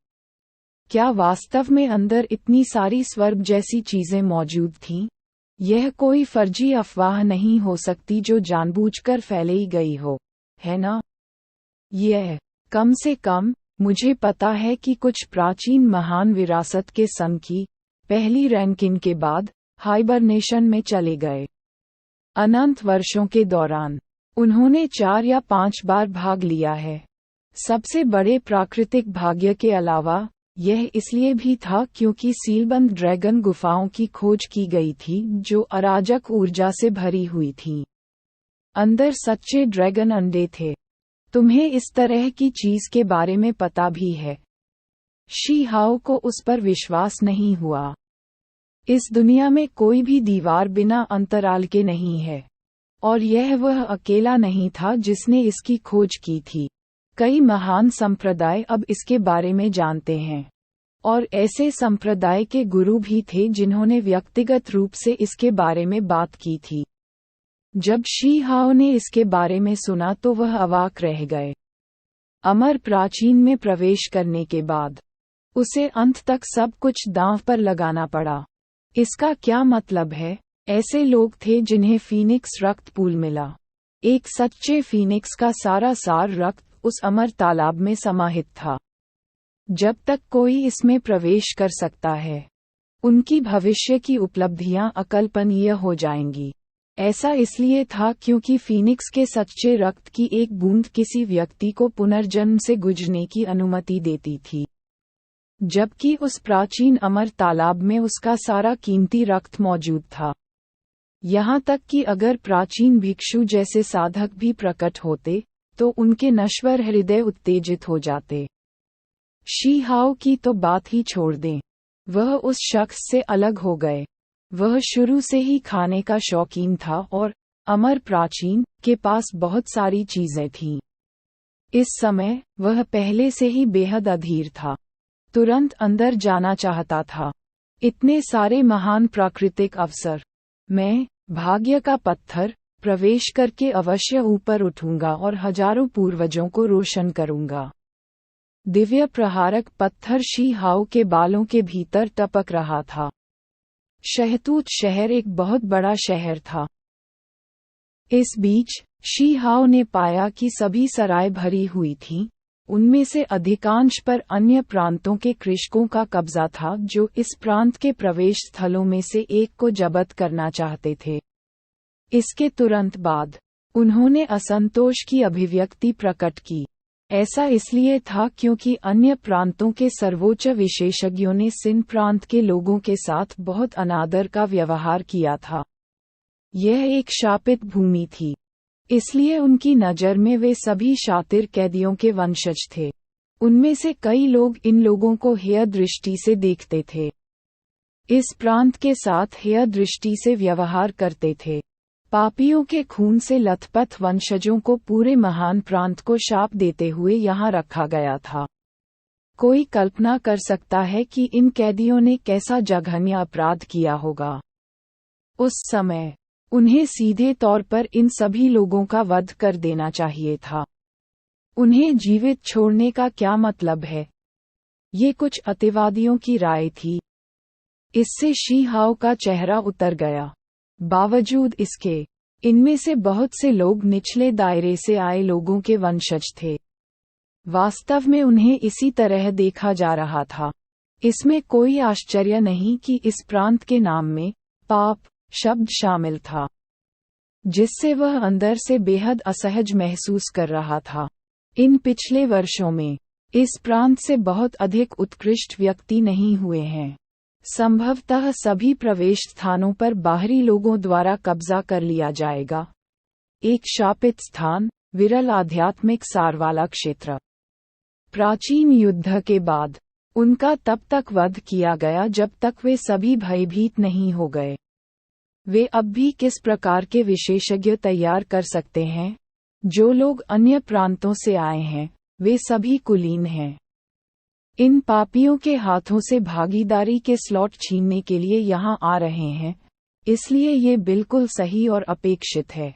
[SPEAKER 1] क्या वास्तव में अंदर इतनी सारी स्वर्ग जैसी चीजें मौजूद थीं? यह कोई फर्जी अफवाह नहीं हो सकती जो जानबूझकर फैलाई गई हो, है ना? यह, कम से कम, मुझे पता है कि कुछ प्राचीन महान विरासत के संघ की पहली रैंकिंग के बाद हाइबरनेशन में चले गए। अनंत वर्षों के दौरान उन्होंने 4 या 5 बार भाग लिया है। सबसे बड़े प्राकृतिक भाग्य के अलावा यह इसलिए भी था क्योंकि सीलबंद ड्रैगन गुफाओं की खोज की गई थी जो अराजक ऊर्जा से भरी हुई थीं। अंदर सच्चे ड्रैगन अंडे थे। तुम्हें इस तरह की चीज के बारे में पता भी है? शी हाओ को उस पर विश्वास नहीं हुआ। इस दुनिया में कोई भी दीवार बिना अंतराल के नहीं है। और यह वह अकेला नहीं था जिसने इसकी खोज की थी। कई महान संप्रदाय अब इसके बारे में जानते हैं। और ऐसे संप्रदाय के गुरु भी थे जिन्होंने व्यक्तिगत रूप से इसके बारे में बात की थी। जब शी हाओ ने इसके बारे में सुना तो वह अवाक रह गए। अमर प्राचीन में प्रवेश करने के बाद उसे अंत तक सब कुछ दांव पर लगाना पड़ा। इसका क्या मतलब है? ऐसे लोग थे जिन्हें फीनिक्स रक्त पूल मिला। एक सच्चे फीनिक्स का सारा सार रक्त उस अमर तालाब में समाहित था। जब तक कोई इसमें प्रवेश कर सकता है, उनकी भविष्य की उपलब्धियां अकल्पनीय हो जाएंगी। ऐसा इसलिए था क्योंकि फीनिक्स के सच्चे रक्त की एक बूंद किसी व्यक्ति को पुनर्जन्म से गुजरने की अनुमति देती थी, जबकि उस प्राचीन अमर तालाब में उसका सारा कीमती रक्त मौजूद था। यहाँ तक कि अगर प्राचीन भिक्षु जैसे साधक भी प्रकट होते तो उनके नश्वर हृदय उत्तेजित हो जाते। शी हाओ की तो बात ही छोड़ दें, वह उस शख्स से अलग हो गए। वह शुरू से ही खाने का शौकीन था और अमर प्राचीन के पास बहुत सारी चीजें थीं। इस समय वह पहले से ही बेहद अधीर था, तुरंत अंदर जाना चाहता था। इतने सारे महान प्राकृतिक अवसर। मैं, भाग्य का पत्थर, प्रवेश करके अवश्य ऊपर उठूंगा और हजारों पूर्वजों को रोशन करूंगा। दिव्य प्रहारक पत्थर शी हाओ के बालों के भीतर टपक रहा था। शहतूत शहर एक बहुत बड़ा शहर था। इस बीच शी हाओ ने पाया कि सभी सराय भरी हुई थीं। उनमें से अधिकांश पर अन्य प्रांतों के कृषकों का कब्जा था जो इस प्रांत के प्रवेश स्थलों में से एक को जब्त करना चाहते थे। इसके तुरंत बाद उन्होंने असंतोष की अभिव्यक्ति प्रकट की। ऐसा इसलिए था क्योंकि अन्य प्रांतों के सर्वोच्च विशेषज्ञों ने सिन प्रांत के लोगों के साथ बहुत अनादर का व्यवहार किया था। यह एक शापित भूमि थी, इसलिए उनकी नज़र में वे सभी शातिर कैदियों के वंशज थे। उनमें से कई लोग इन लोगों को हेय दृष्टि से देखते थे, इस प्रांत के साथ हेय दृष्टि से व्यवहार करते थे। पापियों के खून से लथपथ वंशजों को पूरे महान प्रांत को शाप देते हुए यहाँ रखा गया था। कोई कल्पना कर सकता है कि इन कैदियों ने कैसा जघन्य अपराध किया होगा। उस समय उन्हें सीधे तौर पर इन सभी लोगों का वध कर देना चाहिए था। उन्हें जीवित छोड़ने का क्या मतलब है? ये कुछ अतिवादियों की राय थी। इससे शी हाओ का चेहरा उतर गया। बावजूद इसके, इनमें से बहुत से लोग निचले दायरे से आए लोगों के वंशज थे। वास्तव में उन्हें इसी तरह देखा जा रहा था। इसमें कोई आश्चर्य नहीं कि इस प्रांत के नाम में पाप शब्द शामिल था, जिससे वह अंदर से बेहद असहज महसूस कर रहा था। इन पिछले वर्षों में इस प्रांत से बहुत अधिक उत्कृष्ट व्यक्ति नहीं हुए हैं। संभवतः सभी प्रवेश स्थानों पर बाहरी लोगों द्वारा कब्जा कर लिया जाएगा। एक शापित स्थान, विरल आध्यात्मिक सार वाला क्षेत्र। प्राचीन युद्ध के बाद उनका तब तक वध किया गया जब तक वे सभी भयभीत नहीं हो गए। वे अब भी किस प्रकार के विशेषज्ञ तैयार कर सकते हैं? जो लोग अन्य प्रांतों से आए हैं, वे सभी कुलीन हैं। इन पापियों के हाथों से भागीदारी के स्लॉट छीनने के लिए यहाँ आ रहे हैं, इसलिए ये बिल्कुल सही और अपेक्षित है।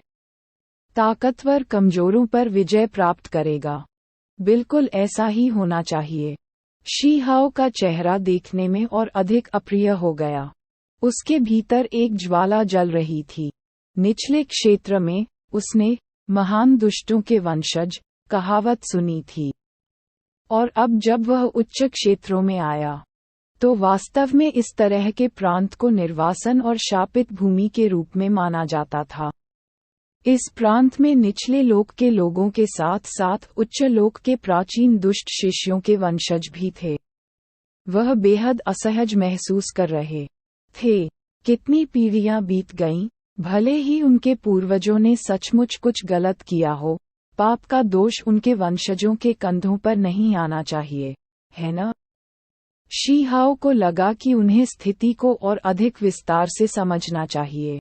[SPEAKER 1] ताकतवर कमजोरों पर विजय प्राप्त करेगा। बिल्कुल ऐसा ही होना चाहिए। शी हाओ का चेहरा देखने में और अधिक अप्रिय हो गया। उसके भीतर एक ज्वाला जल रही थी। निचले क्षेत्र में उसने महान दुष्टों के वंशज कहावत सुनी थी, और अब जब वह उच्च क्षेत्रों में आया तो वास्तव में इस तरह के प्रांत को निर्वासन और शापित भूमि के रूप में माना जाता था। इस प्रांत में निचले लोक के लोगों के साथ साथ उच्च लोक के प्राचीन दुष्ट शिष्यों के वंशज भी थे। वह बेहद असहज महसूस कर रहे थे। कितनी पीढ़ियां बीत गईं, भले ही उनके पूर्वजों ने सचमुच कुछ गलत किया हो, पाप का दोष उनके वंशजों के कंधों पर नहीं आना चाहिए, है न? शी हाओ को लगा कि उन्हें स्थिति को और अधिक विस्तार से समझना चाहिए।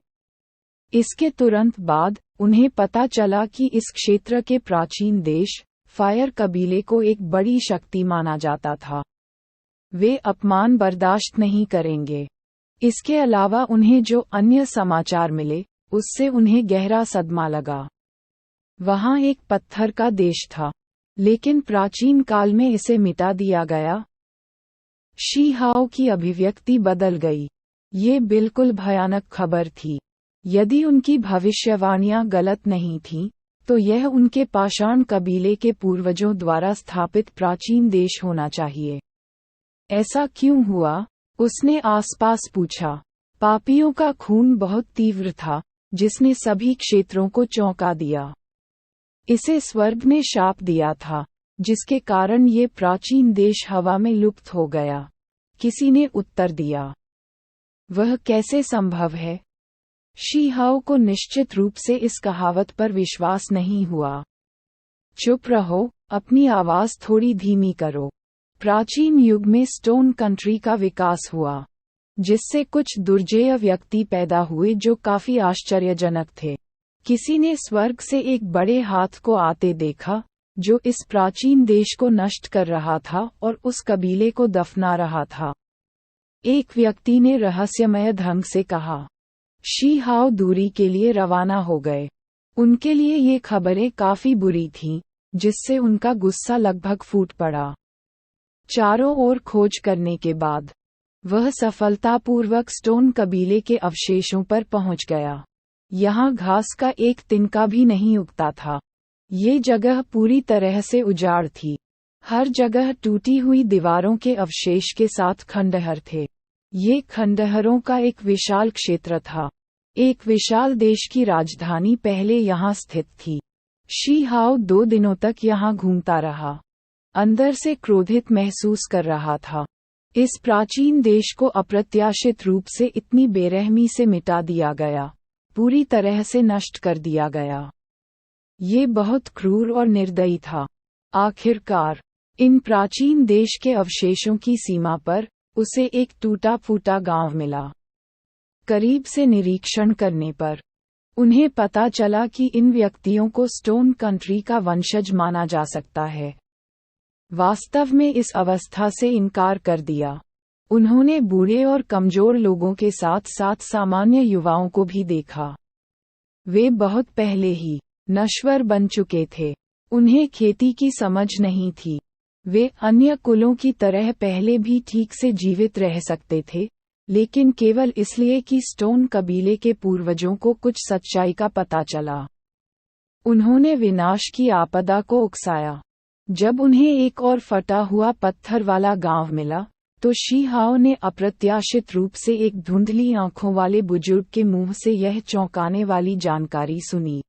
[SPEAKER 1] इसके तुरंत बाद उन्हें पता चला कि इस क्षेत्र के प्राचीन देश फायर कबीले को एक बड़ी शक्ति माना जाता था। वे अपमान बर्दाश्त नहीं करेंगे। इसके अलावा उन्हें जो अन्य समाचार मिले, उससे उन्हें गहरा सदमा लगा। वहां एक पत्थर का देश था, लेकिन प्राचीन काल में इसे मिटा दिया गया। शी हाओ की अभिव्यक्ति बदल गई। ये बिल्कुल भयानक खबर थी। यदि उनकी भविष्यवाणियां गलत नहीं थीं, तो यह उनके पाषाण कबीले के पूर्वजों द्वारा स्थापित प्राचीन देश होना चाहिए। ऐसा क्यों हुआ? उसने आसपास पूछा। पापियों का खून बहुत तीव्र था, जिसने सभी क्षेत्रों को चौंका दिया। इसे स्वर्ग ने शाप दिया था, जिसके कारण ये प्राचीन देश हवा में लुप्त हो गया। किसी ने उत्तर दिया। वह कैसे संभव है? शी हाओ को निश्चित रूप से इस कहावत पर विश्वास नहीं हुआ। चुप रहो, अपनी आवाज थोड़ी धीमी करो। प्राचीन युग में स्टोन कंट्री का विकास हुआ, जिससे कुछ दुर्जेय व्यक्ति पैदा हुए जो काफी आश्चर्यजनक थे। किसी ने स्वर्ग से एक बड़े हाथ को आते देखा, जो इस प्राचीन देश को नष्ट कर रहा था और उस कबीले को दफना रहा था। एक व्यक्ति ने रहस्यमय ढंग से कहा। शी हाओ दूरी के लिए रवाना हो गए। उनके लिए ये खबरें काफी बुरी थीं, जिससे उनका गुस्सा लगभग फूट पड़ा। चारों ओर खोज करने के बाद वह सफलतापूर्वक स्टोन कबीले के अवशेषों पर पहुंच गया। यहाँ घास का एक तिनका भी नहीं उगता था। ये जगह पूरी तरह से उजाड़ थी। हर जगह टूटी हुई दीवारों के अवशेष के साथ खंडहर थे। ये खंडहरों का एक विशाल क्षेत्र था। एक विशाल देश की राजधानी पहले यहाँ स्थित थी। शी हाओ 2 दिनों तक यहाँ घूमता रहा। अंदर से क्रोधित महसूस कर रहा था। इस प्राचीन देश को अप्रत्याशित रूप से इतनी बेरहमी से मिटा दिया गया, पूरी तरह से नष्ट कर दिया गया। ये बहुत क्रूर और निर्दयी था। आखिरकार इन प्राचीन देश के अवशेषों की सीमा पर उसे एक टूटा फूटा गांव मिला। करीब से निरीक्षण करने पर उन्हें पता चला कि इन व्यक्तियों को स्टोन कंट्री का वंशज माना जा सकता है। वास्तव में इस अवस्था से इनकार कर दिया। उन्होंने बूढ़े और कमजोर लोगों के साथ साथ सामान्य युवाओं को भी देखा। वे बहुत पहले ही नश्वर बन चुके थे। उन्हें खेती की समझ नहीं थी। वे अन्य कुलों की तरह पहले भी ठीक से जीवित रह सकते थे, लेकिन केवल इसलिए कि स्टोन कबीले के पूर्वजों को कुछ सच्चाई का पता चला। उन्होंने विनाश की आपदा को उकसाया। जब उन्हें एक और फटा हुआ पत्थर वाला गांव मिला, तो शी हाओ ने अप्रत्याशित रूप से एक धुंधली आंखों वाले बुजुर्ग के मुंह से यह चौंकाने वाली जानकारी सुनी।